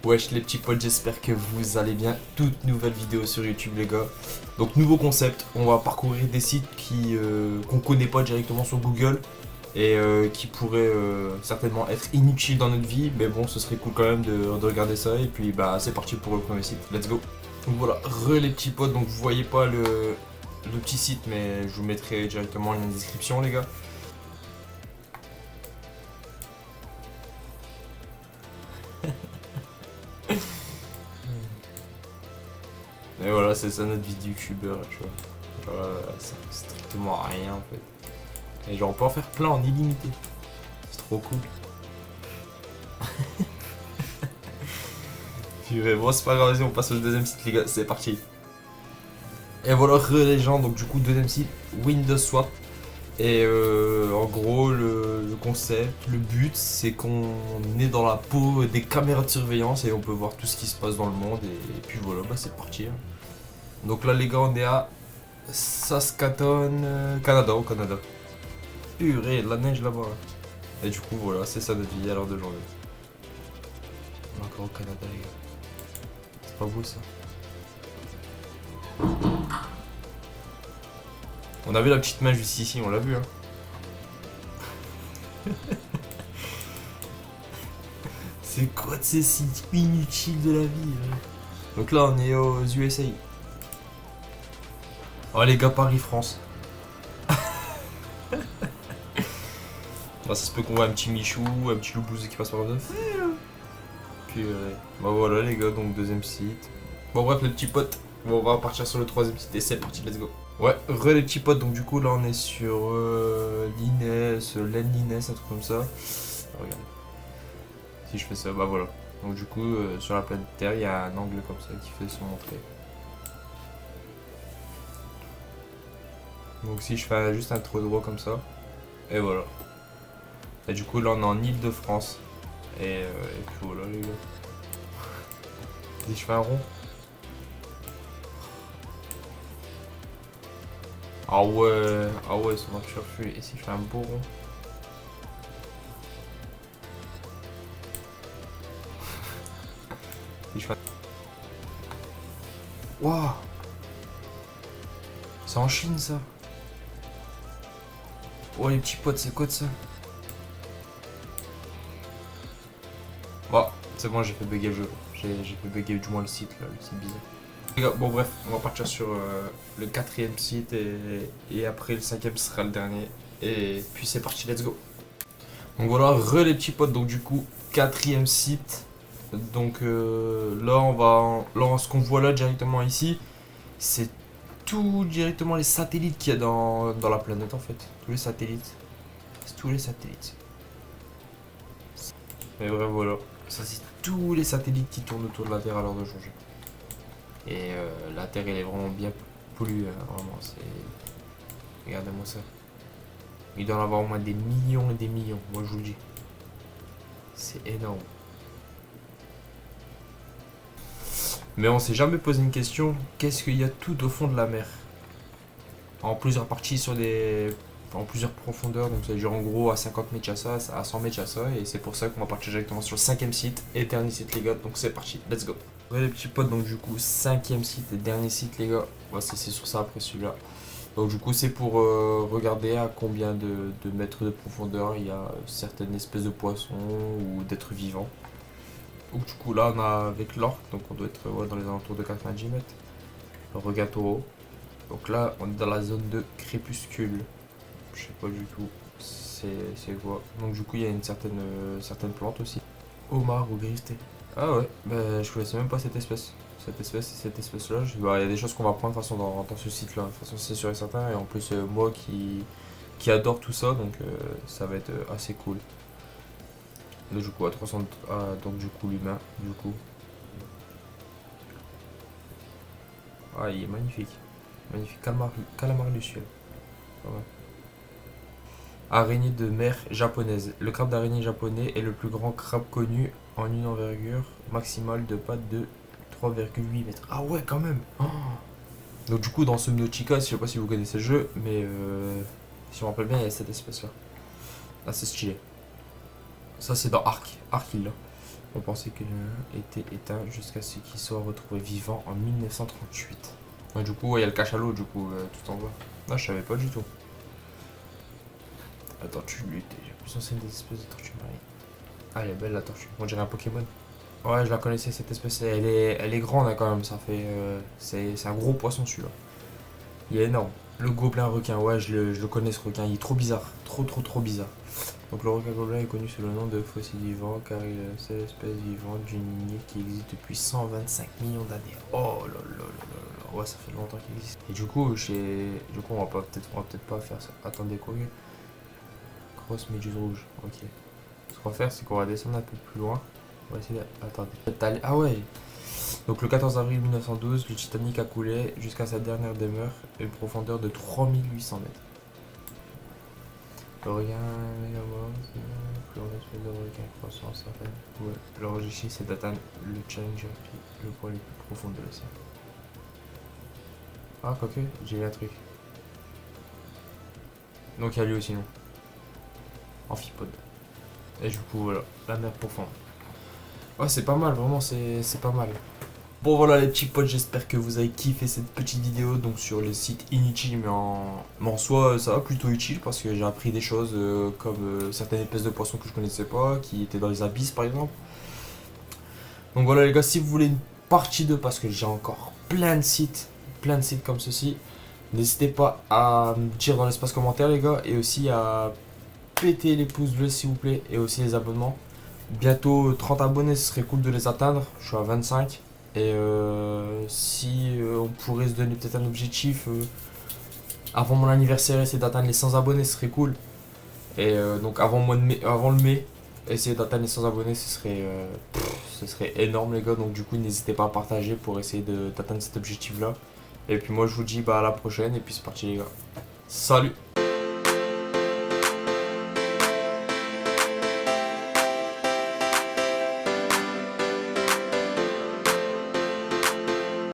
Wesh les petits potes, j'espère que vous allez bien. Toute nouvelle vidéo sur YouTube les gars. Donc nouveau concept, on va parcourir des sites qu'on connaît pas directement sur Google et qui pourraient certainement être inutiles dans notre vie. Mais bon, ce serait cool quand même de regarder ça. Et puis bah c'est parti pour le premier site, let's go. Donc voilà, les petits potes, donc vous voyez pas le petit site, mais je vous mettrai directement le lien en description les gars. Et voilà, c'est ça notre vie de youtubeur, tu vois. Genre, ça fait strictement rien en fait. Et genre, on peut en faire plein en illimité. C'est trop cool. Purée, bon, c'est pas grave, vas-y, on passe au deuxième site, les gars, c'est parti. Et voilà, les gens, donc du coup, deuxième site, Windows Swap. Et en gros, le concept, le but, c'est qu'on est dans la peau des caméras de surveillance et on peut voir tout ce qui se passe dans le monde. Et puis voilà, bah c'est parti. Hein. Donc là, les gars, on est à Saskatoon, Canada, au Canada. Purée, de la neige là-bas. Et du coup, voilà, c'est ça notre vie à l'heure d'aujourd'hui. On est encore au Canada, les gars. C'est pas beau ça. On a vu la petite main juste ici, on l'a vu. Hein. C'est quoi de ces sites inutiles de la vie hein. Donc là, on est aux USA. Oh les gars, Paris-France. Bah, ça se peut qu'on voit un petit Michou, un petit loup blousé qui passe par là. Puis bah voilà les gars, donc deuxième site. Bon bref les petits potes, bon, on va partir sur le troisième site et c'est parti, let's go. Ouais, les petits potes, donc du coup là on est sur l'Ines, l'Ines, un truc comme ça. Regarde. Si je fais ça, bah voilà. Donc du coup sur la planète Terre, il y a un angle comme ça qui fait se montrer. Donc si je fais juste un trou droit comme ça, et voilà. Et du coup là on est en Île-de-France. Et puis voilà les gars. Si je fais un rond. Ah ouais, ça marche sur feu. Et si je fais un beau rond. Si je fais. Waouh! C'est en Chine ça. Oh les petits potes, c'est quoi de ça? Bon, c'est bon, j'ai fait bugger le jeu. J'ai fait bugger du moins le site là, le site bizarre. Les gars, bon bref, on va partir sur le quatrième site et après le cinquième sera le dernier. Et puis c'est parti, let's go. Donc voilà, les petits potes, donc du coup, quatrième site. Donc là, ce qu'on voit là directement ici, c'est tout directement les satellites qu'il y a dans la planète en fait. Tous les satellites. C'est tous les satellites. Et bref, voilà. Ça, c'est tous les satellites qui tournent autour de la Terre à l'heure d'aujourd'hui. Et la Terre, elle est vraiment bien polluée. Hein, vraiment, c'est. Regardez-moi ça. Il doit en avoir au moins des millions et des millions. Moi, je vous le dis. C'est énorme. Mais on s'est jamais posé une question. Qu'est-ce qu'il y a tout au fond de la mer? En plusieurs parties en plusieurs profondeurs, donc ça veut dire en gros à 50 mètres à ça, à 100 mètres à ça, et c'est pour ça qu'on va partir directement sur le cinquième site et dernier site les gars, donc c'est parti, let's go. Ouais les petits potes, donc du coup cinquième site et dernier site les gars, ouais, c'est sur ça après celui-là. Donc du coup c'est pour regarder à combien de mètres de profondeur il y a certaines espèces de poissons ou d'êtres vivants. Donc du coup là on a avec l'orque, donc on doit être dans les alentours de 90 mètres. Le requin taureau. Donc là on est dans la zone de crépuscule. Je sais pas du tout c'est quoi. Donc du coup il y a une certaine plante aussi. Homard ou griveté. Ah ouais, bah je connaissais même pas cette espèce. Cette espèce là, il y a des choses qu'on va prendre de toute façon dans ce site là. De toute façon c'est sûr et certain. Et en plus moi qui adore tout ça, donc ça va être assez cool. Donc du coup à 300, donc du coup l'humain, du coup. Ah il est magnifique. Magnifique, calamar luciole. Ah ouais. Araignée de mer japonaise. Le crabe d'araignée japonais est le plus grand crabe connu en une envergure maximale de pattes de 3,8 mètres. Ah ouais, quand même. Oh. Donc du coup, dans Subnautica, je sais pas si vous connaissez le jeu, mais si je me rappelle bien, il y a cette espèce-là. Là, c'est stylé. Ça, c'est dans Ark. Ark, il l'a. On pensait qu'il était éteint jusqu'à ce qu'il soit retrouvé vivant en 1938. Ouais, du coup, il y a le cachalot, du coup, tout en bas. Non, je savais pas du tout. La tortue lutte est la plus ancienne des espèces de tortues marines. Ah, elle est belle la tortue. On dirait un Pokémon. Ouais, je la connaissais cette espèce. Elle est grande hein, quand même. Ça fait. C'est un gros poisson celui-là. Il est énorme. Le gobelin requin, ouais, je le connais ce requin. Il est trop bizarre. Trop bizarre. Donc le requin gobelin est connu sous le nom de fossile vivant car il est la seule espèce vivante d'une lignée qui existe depuis 125 millions d'années. Oh là là là là là. Ouais, ça fait longtemps qu'il existe. Et du coup, on va peut-être pas faire ça. Attendez, quoi? Grosse méduse rouge. Ok. Ce qu'on va faire, c'est qu'on va descendre un peu plus loin. On va essayer Attendez. Ah ouais. Donc le 14 avril 1912, le Titanic a coulé jusqu'à sa dernière demeure à une profondeur de 3800 mètres. Le requin mégamorphe, plus grande espèce de requin croissant, certaine. Ouais. Leur objectif, c'est d'atteindre le Challenger, le point le plus profond de l'océan. Ah, quoique, j'ai un truc. Donc il y a lui aussi, non. Amphipode. Et du coup, voilà, la mer profonde. Ouais, c'est pas mal, vraiment, c'est pas mal. Bon voilà les petits potes, j'espère que vous avez kiffé cette petite vidéo donc sur le site inutile mais en soi ça va plutôt utile parce que j'ai appris des choses comme certaines espèces de poissons que je connaissais pas qui étaient dans les abysses par exemple. Donc voilà les gars, si vous voulez une partie 2 parce que j'ai encore plein de sites comme ceci, n'hésitez pas à me dire dans l'espace commentaire les gars et aussi à péter les pouces bleus s'il vous plaît et aussi les abonnements. Bientôt 30 abonnés, ce serait cool de les atteindre, je suis à 25. Et si on pourrait se donner peut-être un objectif avant mon anniversaire, essayer d'atteindre les 100 abonnés, ce serait cool. Et donc avant le mai, essayer d'atteindre les 100 abonnés, ce serait énorme les gars. Donc du coup, n'hésitez pas à partager pour essayer d'atteindre cet objectif-là. Et puis moi, je vous dis bah, à la prochaine et puis c'est parti les gars. Salut!